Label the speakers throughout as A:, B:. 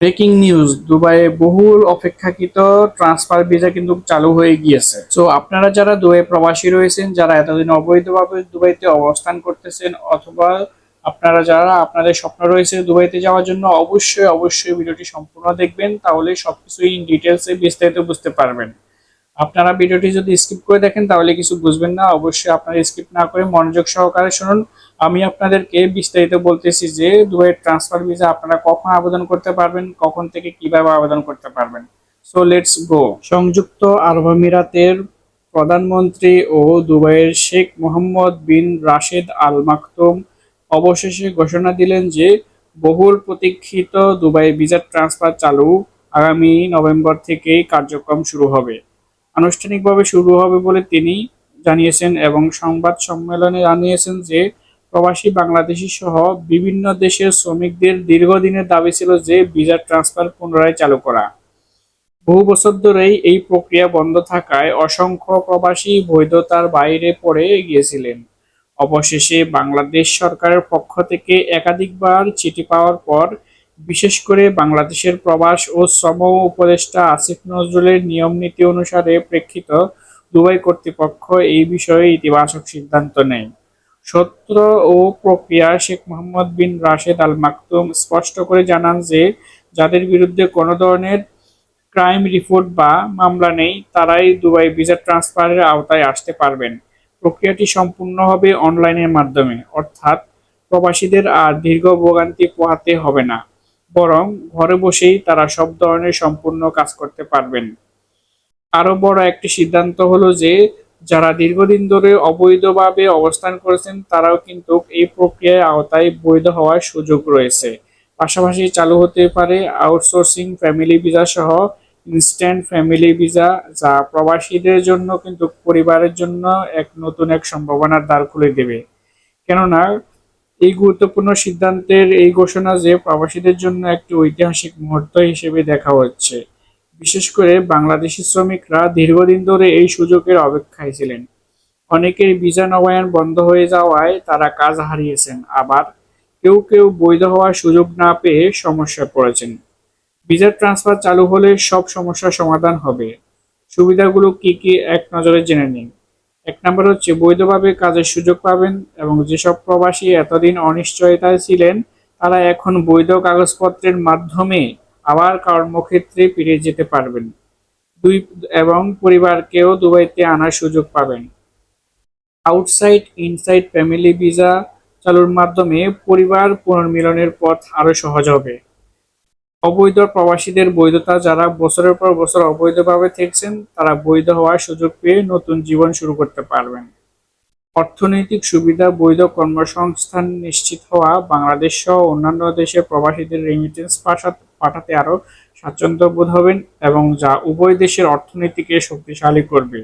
A: Breaking news, দুবাইয়ে বহুল অপেক্ষাকৃত ট্রান্সফার ভিসা কিন্তু চালু হয়ে গিয়েছে। তো আপনারা যারা দুবাই প্রবাসী রয়েছেন, যারা এতদিন অবৈধভাবে দুবাইতে অবস্থান করতেছেন, অথবা আপনারা যারা আপনাদের স্বপ্ন রয়েছে দুবাইতে যাওয়ার জন্য, অবশ্যই অবশ্যই ভিডিওটি সম্পূর্ণ দেখবেন, তাহলে সবকিছুই ইন ডিটেলসে বিস্তারিত বুঝতে পারবেন। আপনারা ভিডিওটি যদি স্কিপ করে দেখেন তাহলে কিছু বুঝবেন না। অবশ্যই আপনারা স্কিপ না করে মনোযোগ সহকারে শুনুন। আমি আপনাদেরকে বিস্তারিত বলতেছি যে দুবাইয়ের ট্রান্সফার ভিসা আপনারা কখন আবেদন করতে পারবেন, কখন থেকে কিভাবে আবেদন করতে পারবেন। So let's go. সংযুক্ত আরব আমিরাতের প্রধানমন্ত্রী ও দুবাইয়ের শেখ মোহাম্মদ বিন রাশেদ আল মাকতুম অবশেষে ঘোষণা দিলেন যে বহুল প্রতীক্ষিত দুবাই ভিসা ট্রান্সফার চালু। আগামী নভেম্বর থেকেই কার্যক্রম শুরু হবে, আনুষ্ঠানিকভাবে শুরু হবে বলে তিনি জানিয়েছেন এবং সংবাদ সম্মেলনে জানিয়েছেন যে প্রবাসী বাংলাদেশী সহ বিভিন্ন দেশের শ্রমিকদের দীর্ঘদিনের দাবি ছিল যে ভিসা ট্রান্সফার পুনরায় চালু করা। বহু বছর ধরেই এই প্রক্রিয়া বন্ধ থাকায় অসংখ্য প্রবাসী বৈধতার বাইরে পড়ে গিয়েছিলেন। অবশেষে বাংলাদেশ সরকারের পক্ষ থেকে একাধিকবার চিঠি পাওয়ার পর, বিশেষ করে বাংলাদেশের প্রবাস ও শ্রম উপদেষ্টা আসিফ নজরুলের নিয়ম নীতি অনুসারে প্রেক্ষিত দুবাই কর্তৃপক্ষ এই বিষয়ে ইতিবাচক সিদ্ধান্ত নেয়। সূত্র ও প্রক্রিয়া শেখ মোহাম্মদ বিন রাশেদ আল মাকতুম স্পষ্ট করে জানান যে যাদের বিরুদ্ধে কোনো ধরনের ক্রাইম রিপোর্ট বা মামলা নেই তারাই দুবাই ভিসা ট্রান্সফারের আওতায় আসতে পারবেন। প্রক্রিয়াটি সম্পূর্ণ হবে অনলাইনের মাধ্যমে, অর্থাৎ প্রবাসীদের আর দীর্ঘ ভোগান্তি পোহাতে হবে না, বরং ঘরে বসেই তারা সব ধরনের সম্পূর্ণ কাজ করতে পারবেন। আরো বড় একটি সিদ্ধান্ত হলো যে যারা দীর্ঘদিন ধরে অবৈধভাবে অবস্থান করেছেন তারাও কিন্তু এই প্রক্রিয়ার আওতায় বৈধ হওয়ার সুযোগ রয়েছে। পাশাপাশি চালু হতে পারে আউটসোর্সিং ফ্যামিলি ভিসা সহ ইনস্ট্যান্ট ফ্যামিলি ভিসা, যা প্রবাসীদের জন্য কিন্তু পরিবারের জন্য এক নতুন সম্ভাবনার দ্বার খুলে দেবে। কেননা এই গুরুত্বপূর্ণ সিদ্ধান্তের এই ঘোষণা যে প্রবাসীদের জন্য একটি ঐতিহাসিক মুহূর্ত হিসেবে দেখা হচ্ছে। বিশেষ করে বাংলাদেশি শ্রমিকরা দীর্ঘদিন ধরে এই সুযোগের অপেক্ষায় ছিলেন। অনেকের ভিসা নবায়ন বন্ধ হয়ে যাওয়ায় তারা কাজ হারিয়েছেন, আবার কেউ কেউ বৈধ হওয়ার সুযোগ না পেয়ে সমস্যায় পড়েছেন। ভিসা ট্রান্সফার চালু হলে সব সমস্যার সমাধান হবে। সুবিধাগুলো কি কি এক নজরে জেনে নিন। এক নম্বর হচ্ছে বৈধভাবে কাজের সুযোগ পাবেন, এবং যেসব প্রবাসী এতদিন অনিশ্চয়তায় ছিলেন তারা এখন বৈধ কাগজপত্রের মাধ্যমে আবার কর্মক্ষেত্রে ফিরে যেতে পারবেন। দুই, এবং পরিবারকেও দুবাইতে আনার সুযোগ পাবেন। আউটসাইড ইনসাইড ফ্যামিলি ভিসা চালুর মাধ্যমে পরিবার পুনর্মিলনের পথ আরো সহজ হবে। অবৈধ প্রবাসীদের বৈধতা, যারা বছরের পর বছর অবৈধভাবে থেকেছেন তারা বৈধ হওয়ার সুযোগ পেয়ে নতুন জীবন শুরু করতে পারবেন। অর্থনৈতিক সুবিধা, বৈধ কর্মসংস্থান নিশ্চিত হওয়া, বাংলাদেশ সহ অন্যান্য দেশে প্রবাসীদের রেমিটেন্স পাঠাতে আরও স্বাচ্ছন্দ্য বোধ হবেন, এবং যা উভয় দেশের অর্থনীতিকে শক্তিশালী করবে।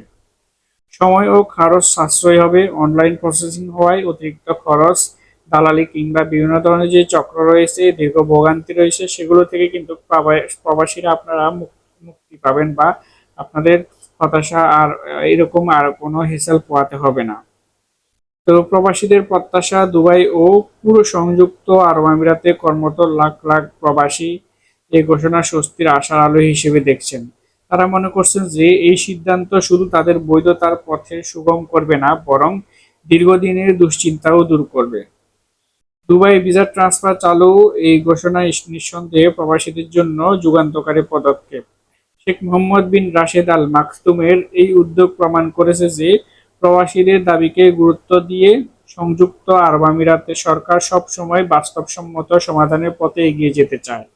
A: সময় ও খরচ সাশ্রয় হবে। অনলাইন প্রসেসিং হওয়ায় অতিরিক্ত খরচ, দালালি কিংবা বিভিন্ন ধরনের যে চক্র রয়েছে, দীর্ঘ ভোগান্তি রয়েছে, সেগুলো থেকে কিন্তু প্রবাসীরা আপনারা মুক্তি পাবেন, বা আপনাদের হতাশা আর এরকম আর কোনো হেসেল পোহাতে হবে না। তো প্রবাসীদের প্রত্যাশা, দুবাই ও পুরো সংযুক্ত আরব আমিরাতে কর্মরত লাখ লাখ প্রবাসী এই ঘোষণা স্বস্তির আশার আলো হিসেবে দেখছেন। তারা মনে করছেন যে এই সিদ্ধান্ত শুধু তাদের বৈধতার পথে সুগম করবে না, বরং দীর্ঘদিনের দুশ্চিন্তাও দূর করবে। দুবাই ভিসা ট্রান্সফার চালু, এই ঘোষণা নিঃসন্দেহে প্রবাসীদের জন্য যুগান্তকারী পদক্ষেপ। শেখ মোহাম্মদ বিন রাশেদ আল মাকতুমের এই উদ্যোগ প্রমাণ করেছে যে প্রবাসীদের দাবিকে গুরুত্ব দিয়ে সংযুক্ত আরব আমিরাতের সরকার সব সময় বাস্তবসম্মত সমাধানের পথে এগিয়ে যেতে চায়।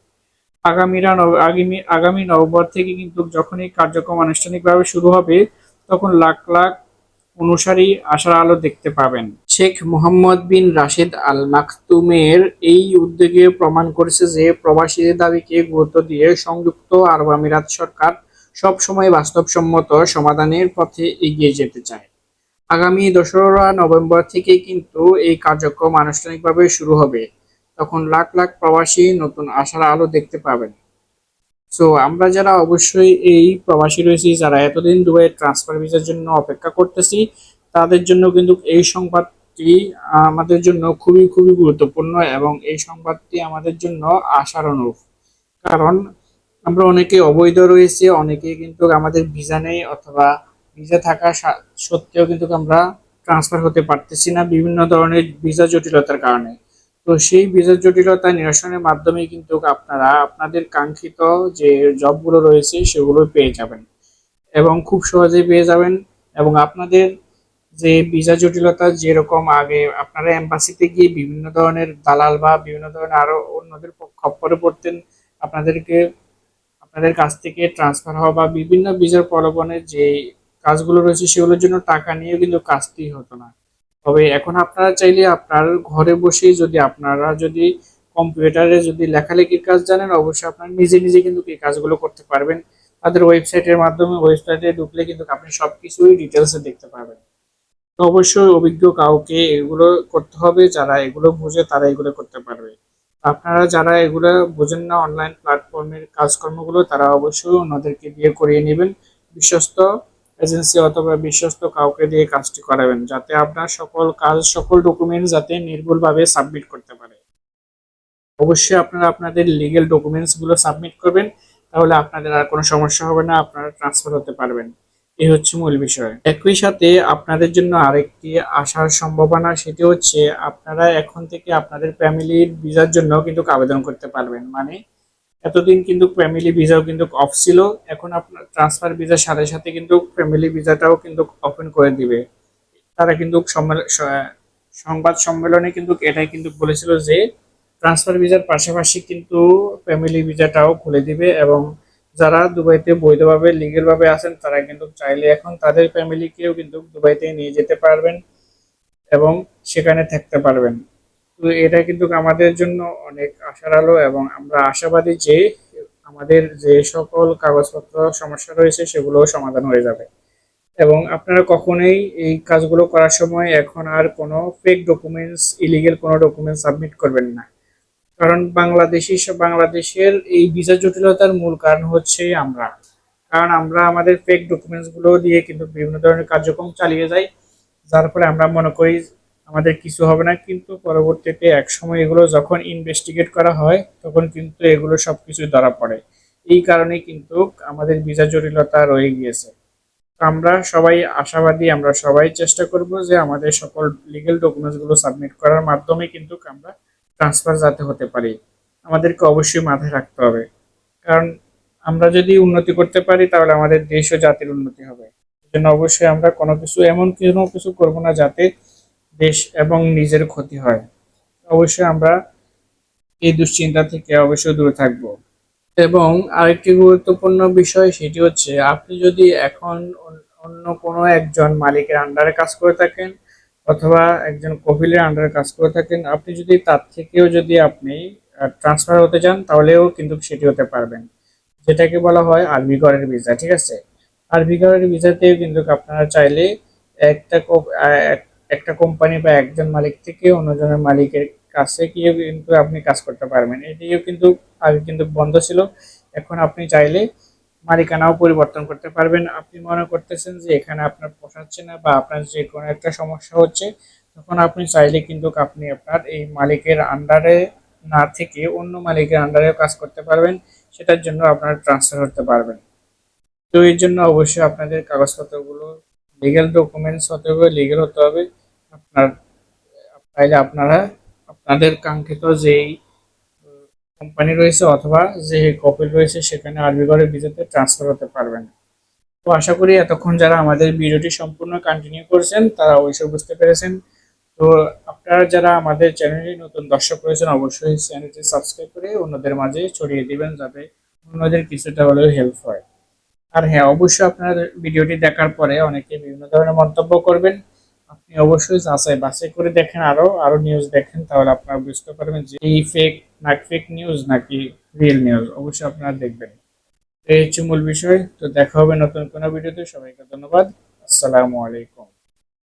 A: আগামী নভেম্বর থেকে কিন্তু যখন এই কার্যক্রম আনুষ্ঠানিকভাবে শুরু হবে, তখন লাখ লাখ অনুসারী আশার আলো দেখতে পাবেন। শেখ মোহাম্মদ বিন রাশেদ আল মাকতুমের এই উদ্যোগে প্রমাণ করেছে যে প্রবাসীদের দাবিকে গুরুত্ব দিয়ে সংযুক্ত আরব আমিরাত সরকার সবসময় বাস্তবসম্মত সমাধানের পথে এগিয়ে যেতে চায়। আগামী 2রা নভেম্বর থেকে কিন্তু এই কার্যক্রম আনুষ্ঠানিকভাবে শুরু হবে। তখন লাখ লাখ প্রবাসী নতুন আশার আলো দেখতে পাবেন। সো আমরা যারা অবশ্যই এই প্রবাসী রয়েছি, যারা এতদিন দুবাই ট্রান্সফার ভিসার জন্য অপেক্ষা করতেছি, তাদের জন্য কিন্তু এই সংবাদটি আমাদের জন্য খুবই খুবই গুরুত্বপূর্ণ, এবং এই সংবাদটি আমাদের জন্য আশার অনুরূপ। কারণ আমরা অনেকে অবৈধ রয়েছে, অনেকে কিন্তু আমাদের ভিসা নেই অথবা ভিসা থাকা সত্ত্বেও কিন্তু আমরা ট্রান্সফার হতে পারতেছি না বিভিন্ন ধরনের ভিসা জটিলতার কারণে। তো সেই ভিসা জটিলতা নিরসনের মাধ্যমে কিন্তু আপনারা আপনাদের কাঙ্ক্ষিত যে জবগুলো রয়েছে সেগুলো পেয়ে যাবেন এবং খুব সহজেই পেয়ে যাবেন। এবং আপনাদের যে ভিসা জটিলতা যেরকম আগে আপনারা এম্বাসিতে গিয়ে বিভিন্ন ধরনের দালাল বা বিভিন্ন ধরনের আরো অন্যদের খপ্পরে পড়তেন, আপনাদেরকে আপনাদের কাছ থেকে ট্রান্সফার হওয়া বা বিভিন্ন ভিসার প্রলোভনের যে কাজগুলো রয়েছে সেগুলোর জন্য টাকা নিয়ে কিন্তু কাজটি হতো না। তবে এখন আপনারা চাইলে আপনার ঘরে বসেই যদি কম্পিউটারে যদি লেখালেখির কাজ জানেন, অবশ্যই আপনার নিজে নিজে কিন্তু এই কাজগুলো করতে পারবেন। তাদের ওয়েবসাইটের মাধ্যমে ওয়েবসাইটে ঢুকলে কিন্তু আপনি সবকিছুই ডিটেলসে দেখতে পারবেন। তো অবশ্যই অভিজ্ঞ কাউকে এগুলো করতে হবে, যারা এগুলো বুঝে তারা এগুলো করতে পারবে। আপনারা যারা এগুলো বোঝেন না অনলাইন প্ল্যাটফর্মের কাজকর্মগুলো, তারা অবশ্যই অন্যদেরকে দিয়ে করিয়ে নেবেন, বিশ্বস্ত এজেন্সি অথবা বিশ্বস্ত কাউকে দিয়ে কাজটি করাবেন, যাতে আপনার সকল কাজ সকল ডকুমেন্টস যাতে নির্ভুলভাবে সাবমিট করতে পারে। অবশ্যই আপনারা আপনাদের লিগেল ডকুমেন্টস গুলো সাবমিট করবেন, তাহলে আপনাদের আর কোনো সমস্যা হবে না, আপনারা ট্রান্সফার হতে পারবেন। এই হচ্ছে মূল বিষয়। একই সাথে আপনাদের জন্য আরেকটি আসার সম্ভাবনা, সেটি হচ্ছে আপনারা এখন থেকে আপনাদের ফ্যামিলির ভিসার জন্য কিন্তু আবেদন করতে পারবেন। মানে এতদিন কিন্তু ফ্যামিলি ভিসাও কিন্তু অফ ছিল, এখন আপনার ট্রান্সফার ভিসার সাথে সাথে কিন্তু ফ্যামিলি ভিসাটাও কিন্তু ওপেন করে দিবে। তারা কিন্তু সংবাদ সম্মেলনে কিন্তু এটাই কিন্তু বলেছিল যে ট্রান্সফার ভিসার পাশাপাশি কিন্তু ফ্যামিলি ভিসাটাও খুলে দিবে, এবং যারা দুবাইতে বৈধভাবে লিগেল ভাবে আছেন তারা কিন্তু চাইলে এখন তাদের ফ্যামিলিকেও কিন্তু দুবাইতে নিয়ে যেতে পারবেন এবং সেখানে থাকতে পারবেন। তো এটা কিন্তু আমাদের জন্য অনেক আশার আলো, এবং আমরা আশাবাদী যে আমাদের যে সকল কাগজপত্র সমস্যা রয়েছে সেগুলোও সমাধান হয়ে যাবে। এবং আপনারা কখনোই এই কাজগুলো করার সময় এখন আর কোনো ফেক ডকুমেন্টস, ইলিগেল কোনো ডকুমেন্টস সাবমিট করবেন না। কারণ বাংলাদেশের এই ভিসা জটিলতার মূল কারণ হচ্ছে আমরা। কারণ আমরা আমাদের ফেক ডকুমেন্টস গুলো দিয়ে কিন্তু বিভিন্ন ধরনের কার্যক্রম চালিয়ে যাই, যার ফলে আমরা মনে করি আমাদের কিছু হবে না, কিন্তু পরবর্তীতে এক সময় এগুলো যখন ইনভেস্টিগেট করা হয় তখন কিন্তু এগুলো সবকিছু ধরা পড়ে। এই কারণেই কিন্তু আমাদের ভিসা জটিলতা রয়ে গিয়েছে। আমরা সবাই আশাবাদী, আমরা সবাই চেষ্টা করব যে আমাদের সকল লিগেল ডকুমেন্টস গুলো সাবমিট করার মাধ্যমে কিন্তু আমরা ট্রান্সফার যাতে হতে পারি। আমাদেরকে অবশ্যই মাথায় রাখতে হবে, কারণ আমরা যদি উন্নতি করতে পারি তাহলে আমাদের দেশ ও জাতির উন্নতি হবে। এজন্য অবশ্যই আমরা কোনো কিছু করব না যাতে দেশ এবং নিজের ক্ষতি হয়। অবশ্যই আমরা এই দুশ্চিন্তা থেকে অবশ্যই দূরে থাকবো। এবং আরেকটি গুরুত্বপূর্ণ বিষয় সেটি হচ্ছে আপনি যদি এখন অন্য কোনো একজন মালিকের আন্ডারে কাজ করে থাকেন অথবা একজন কফিলের আন্ডারে কাজ করে থাকেন, আপনি যদি তার থেকেও যদি আপনি ট্রান্সফার হতে চান তাহলেও কিন্তু সেটি হতে পারবেন, যেটাকে বলা হয় আরবি ঘরের ভিসা। ঠিক আছে, আরবি ঘরের ভিসাতেও কিন্তু আপনারা চাইলে একটা একটা কোম্পানি বা একজন মালিক থেকে অন্যজনের মালিকের কাছে গিয়ে কিন্তু আপনি কাজ করতে পারবেন। এটিও কিন্তু আগে কিন্তু বন্ধ ছিল, এখন আপনি চাইলে মালিকানাও পরিবর্তন করতে পারবেন। আপনি মনে করতেছেন যে এখানে আপনার পোষাচ্ছে না বা আপনার যে কোনো একটা সমস্যা হচ্ছে, তখন আপনি চাইলে কিন্তু আপনি আপনার এই মালিকের আন্ডারে না থেকে অন্য মালিকের আন্ডারেও কাজ করতে পারবেন, সেটার জন্য আপনারা ট্রান্সফার করতে পারবেন। তো এর জন্য অবশ্যই আপনাদের কাগজপত্রগুলো লিগ্যাল ডকুমেন্টস হতে হবে, লিগ্যাল হতে হবে। আপনার তাইলে আপনারা আপনাদের কাঙ্ক্ষিত যেই কোম্পানি রয়েছে অথবা যে কপিল রয়েছে সেখানে আরবি ঘরের ভিসাতে ট্রান্সফার হতে পারবেন। তো আশা করি এতক্ষণ যারা আমাদের ভিডিওটি সম্পূর্ণ কন্টিনিউ করেছেন তারা অবশ্যই বুঝতে পেরেছেন। তো আপনারা যারা আমাদের চ্যানেলে নতুন দর্শক রয়েছেন অবশ্যই চ্যানেলটি সাবস্ক্রাইব করে অন্যদের মাঝে ছড়িয়ে দিবেন, যাতে অন্যদের কিছুটা হলেও হেল্প হয়। আর হ্যাঁ, অবশ্যই আপনার ভিডিওটি দেখার পরে অনেকে বিভিন্ন ধরনের মন্তব্য করবেন, আপনি অবশ্যই যাচাই বাছাই করে দেখেন, আরো আরো নিউজ দেখেন, তাহলে আপনারা বুঝতে পারবেন যে এই ফেক নিউজ নাকি রিয়েল নিউজ। অবশ্যই আপনারা দেখবেন। এই হচ্ছে মূল বিষয়। তো দেখা হবে নতুন কোনো ভিডিওতে। সবাইকে ধন্যবাদ। আসসালামু আলাইকুম।